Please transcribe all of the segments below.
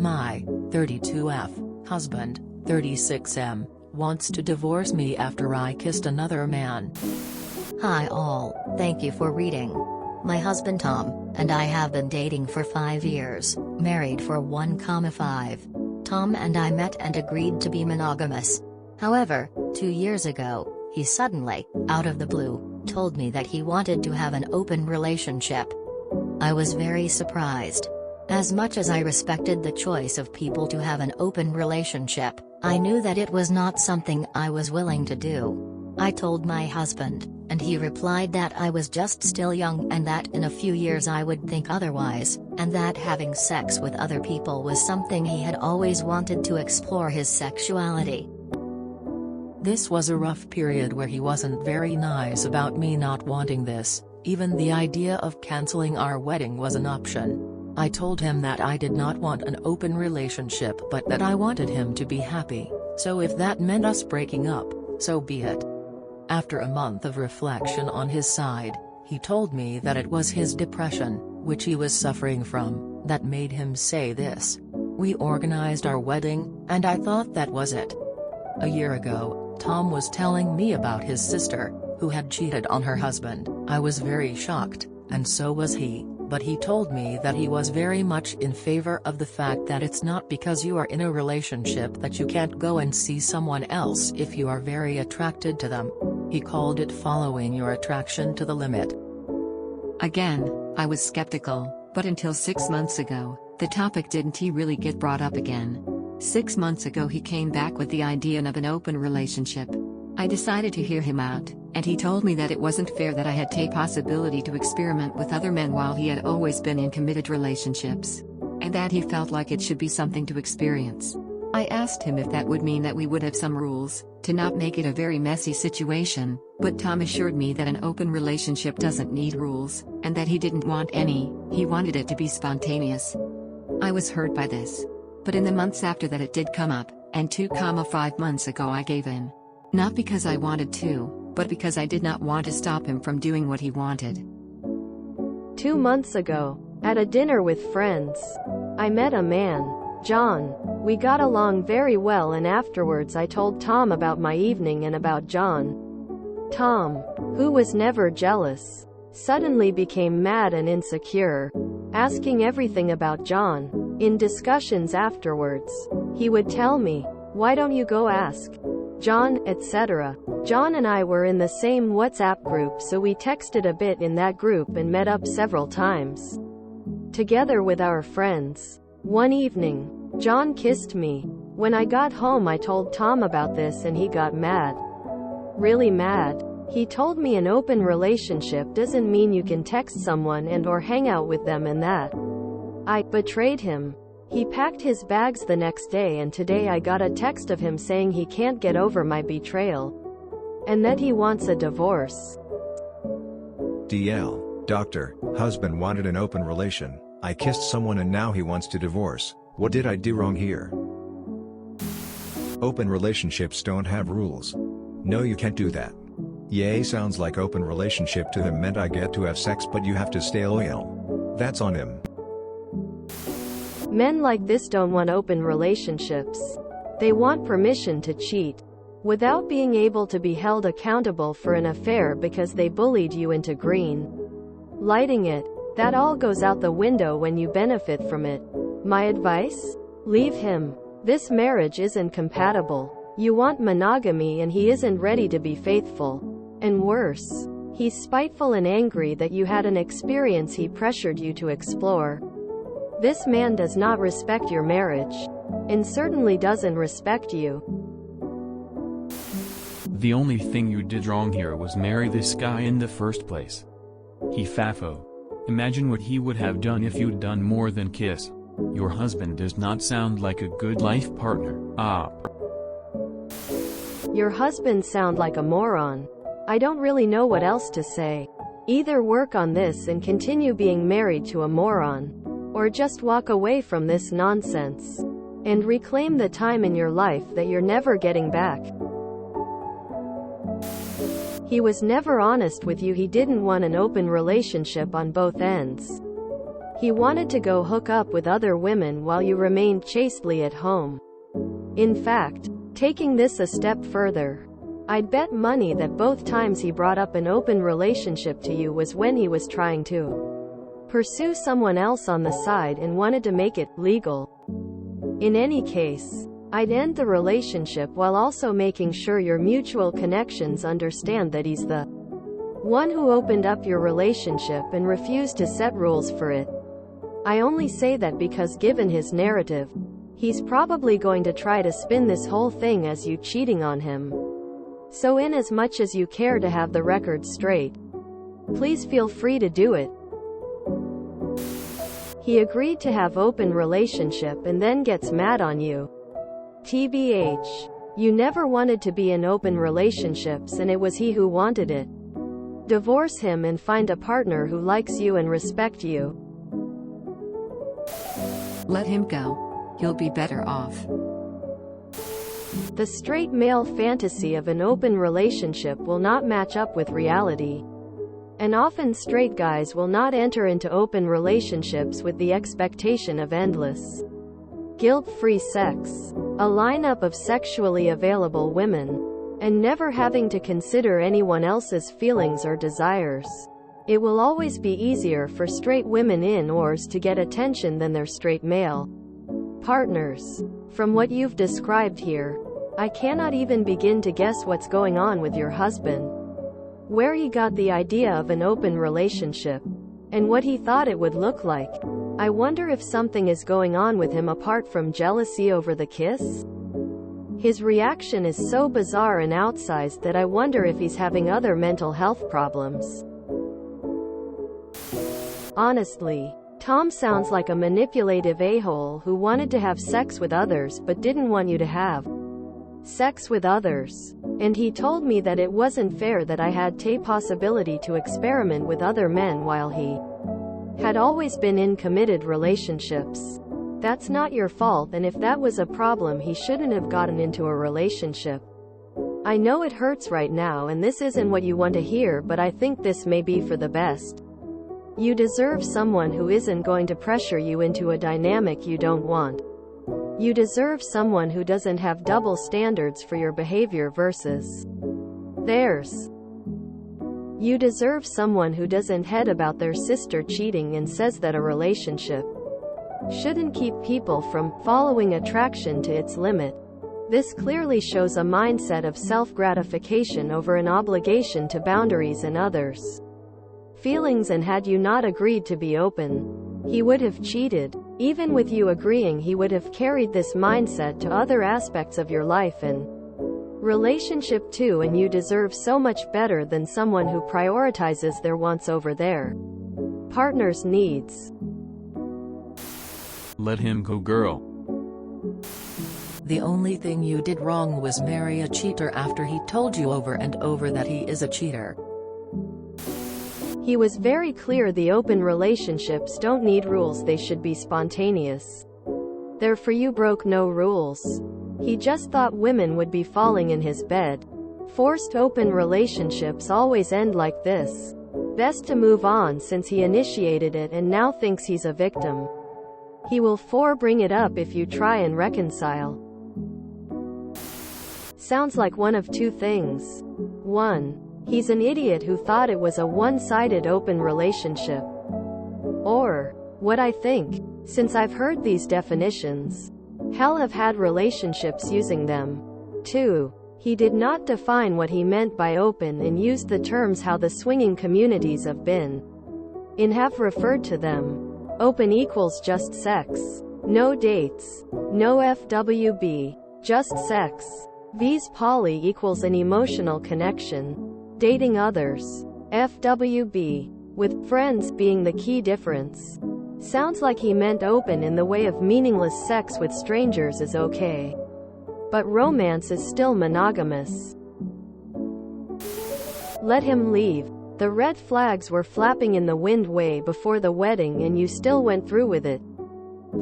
My 32F husband, 36M, wants to divorce me after I kissed another man. Hi all, thank you for reading. My husband Tom and I have been dating for 5 years, married for 1,5. Tom and I met and agreed to be monogamous. However, 2 years ago, he suddenly, out of the blue, told me that he wanted to have an open relationship. I was very surprised. As much as I respected the choice of people to have an open relationship, I knew that it was not something I was willing to do. I told my husband, and he replied that I was just still young and that in a few years I would think otherwise, and that having sex with other people was something he had always wanted to explore his sexuality. This was a rough period where he wasn't very nice about me not wanting this. Even the idea of canceling our wedding was an option. I told him that I did not want an open relationship but that I wanted him to be happy, so if that meant us breaking up, so be it. After a month of reflection on his side, he told me that it was his depression, which he was suffering from, that made him say this. We organized our wedding, and I thought that was it. A year ago, Tom was telling me about his sister, who had cheated on her husband. I was very shocked, and so was he. But he told me that he was very much in favor of the fact that it's not because you are in a relationship that you can't go and see someone else if you are very attracted to them. He called it following your attraction to the limit. Again, I was skeptical, but until 6 months ago, the topic didn't really get brought up again. 6 months ago he came back with the idea of an open relationship. I decided to hear him out, and he told me that it wasn't fair that I had the possibility to experiment with other men while he had always been in committed relationships. And that he felt like it should be something to experience. I asked him if that would mean that we would have some rules, to not make it a very messy situation, but Tom assured me that an open relationship doesn't need rules, and that he didn't want any, he wanted it to be spontaneous. I was hurt by this. But in the months after that it did come up, and 2,5 months ago I gave in. Not because I wanted to, but because I did not want to stop him from doing what he wanted. 2 months ago, at a dinner with friends, I met a man, John. We got along very well and afterwards I told Tom about my evening and about John. Tom, who was never jealous, suddenly became mad and insecure, asking everything about John. In discussions afterwards, he would tell me, "Why don't you go ask John, etc." John and I were in the same WhatsApp group, so we texted a bit in that group and met up several times together with our friends. One evening, John kissed me. When I got home I told Tom about this and he got mad. Really mad. He told me an open relationship doesn't mean you can text someone and or hang out with them and that. I betrayed him. He packed his bags the next day and today I got a text of him saying he can't get over my betrayal. And that he wants a divorce. DL, doctor, husband wanted an open relation. I kissed someone and now he wants to divorce. What did I do wrong here? Open relationships don't have rules. No, you can't do that. Yay, sounds like open relationship to him meant I get to have sex but you have to stay loyal. That's on him. Men like this don't want open relationships. They want permission to cheat, without being able to be held accountable for an affair because they bullied you into green lighting it. That all goes out the window when you benefit from it. My advice? Leave him. This marriage isn't compatible. You want monogamy and he isn't ready to be faithful. And worse, he's spiteful and angry that you had an experience he pressured you to explore. This man does not respect your marriage. And certainly doesn't respect you. The only thing you did wrong here was marry this guy in the first place. He fafo. Imagine what he would have done if you'd done more than kiss. Your husband does not sound like a good life partner. Your husband sound like a moron. I don't really know what else to say. Either work on this and continue being married to a moron, or just walk away from this nonsense and reclaim the time in your life that you're never getting back. He was never honest with you. He didn't want an open relationship on both ends. He wanted to go hook up with other women while you remained chastely at home. In fact, taking this a step further, I'd bet money that both times he brought up an open relationship to you was when he was trying to pursue someone else on the side and wanted to make it legal. In any case, I'd end the relationship while also making sure your mutual connections understand that he's the one who opened up your relationship and refused to set rules for it. I only say that because given his narrative, he's probably going to try to spin this whole thing as you cheating on him. So in as much as you care to have the record straight, please feel free to do it. He agreed to have open relationship and then gets mad on you. TBH. You never wanted to be in open relationships and it was he who wanted it. Divorce him and find a partner who likes you and respect you. Let him go. You'll be better off. The straight male fantasy of an open relationship will not match up with reality. And often straight guys will not enter into open relationships with the expectation of endless, guilt-free sex, a lineup of sexually available women, and never having to consider anyone else's feelings or desires. It will always be easier for straight women in-ors to get attention than their straight male partners. From what you've described here, I cannot even begin to guess what's going on with your husband. Where he got the idea of an open relationship, and what he thought it would look like. I wonder if something is going on with him apart from jealousy over the kiss? His reaction is so bizarre and outsized that I wonder if he's having other mental health problems. Honestly, Tom sounds like a manipulative a-hole who wanted to have sex with others but didn't want you to have sex with others. And he told me that it wasn't fair that I had the possibility to experiment with other men while he had always been in committed relationships. That's not your fault, and if that was a problem he shouldn't have gotten into a relationship. I know it hurts right now and this isn't what you want to hear, but I think this may be for the best. You deserve someone who isn't going to pressure you into a dynamic you don't want. You deserve someone who doesn't have double standards for your behavior versus theirs. You deserve someone who doesn't head about their sister cheating and says that a relationship shouldn't keep people from following attraction to its limit. This clearly shows a mindset of self-gratification over an obligation to boundaries and others' feelings, and had you not agreed to be open, he would have cheated. Even with you agreeing, he would have carried this mindset to other aspects of your life and relationship too, and you deserve so much better than someone who prioritizes their wants over their partner's needs. Let him go, girl. The only thing you did wrong was marry a cheater after he told you over and over that he is a cheater. He was very clear the open relationships don't need rules, they should be spontaneous. Therefore you broke no rules. He just thought women would be falling in his bed. Forced open relationships always end like this. Best to move on since he initiated it and now thinks he's a victim. He will bring it up if you try and reconcile. Sounds like one of two things. 1. He's an idiot who thought it was a one-sided open relationship. Or, what I think, since I've heard these definitions, hell have had relationships using them. 2. He did not define what he meant by open and used the terms how the swinging communities have been have referred to them. Open equals just sex. No dates. No FWB. Just sex. V's poly equals an emotional connection. Dating others. FWB. With friends being the key difference. Sounds like he meant open in the way of meaningless sex with strangers is okay. But romance is still monogamous. Let him leave. The red flags were flapping in the wind way before the wedding and you still went through with it.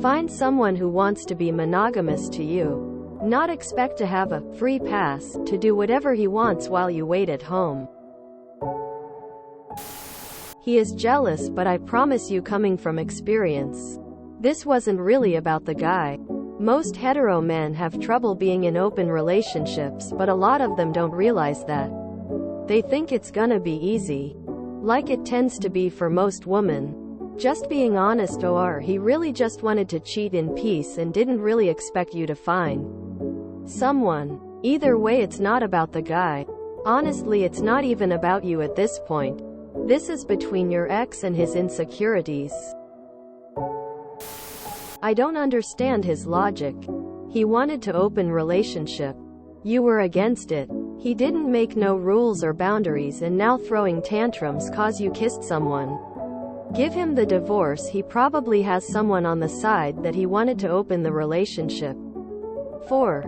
Find someone who wants to be monogamous to you. Not expect to have a free pass to do whatever he wants while you wait at home. He is jealous, but I promise you, coming from experience, this wasn't really about the guy. Most hetero men have trouble being in open relationships, but a lot of them don't realize that. They think it's gonna be easy. Like it tends to be for most women. Just being honest, or he really just wanted to cheat in peace and didn't really expect you to find someone. Either way, it's not about the guy. Honestly, it's not even about you at this point. This is between your ex and his insecurities. I don't understand his logic. He wanted to open relationship. You were against it. He didn't make no rules or boundaries, and now throwing tantrums cause you kissed someone. Give him the divorce. He probably has someone on the side that he wanted to open the relationship for.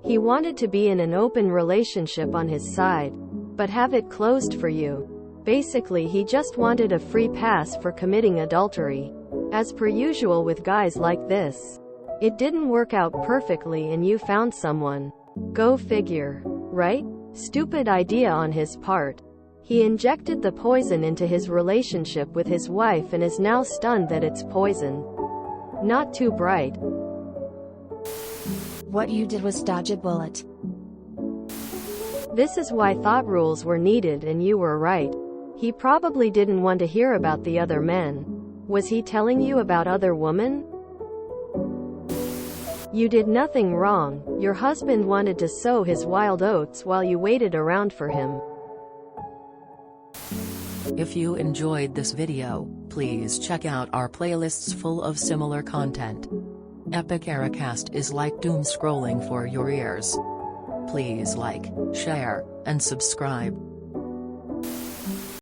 He wanted to be in an open relationship on his side, but have it closed for you. Basically, he just wanted a free pass for committing adultery. As per usual with guys like this. It didn't work out perfectly and you found someone. Go figure. Right? Stupid idea on his part. He injected the poison into his relationship with his wife and is now stunned that it's poison. Not too bright. What you did was dodge a bullet. This is why thought rules were needed, and you were right. He probably didn't want to hear about the other men. Was he telling you about other women? You did nothing wrong. Your husband wanted to sow his wild oats while you waited around for him. If you enjoyed this video, please check out our playlists full of similar content. Epic Ericast is like doom scrolling for your ears. Please like, share, and subscribe.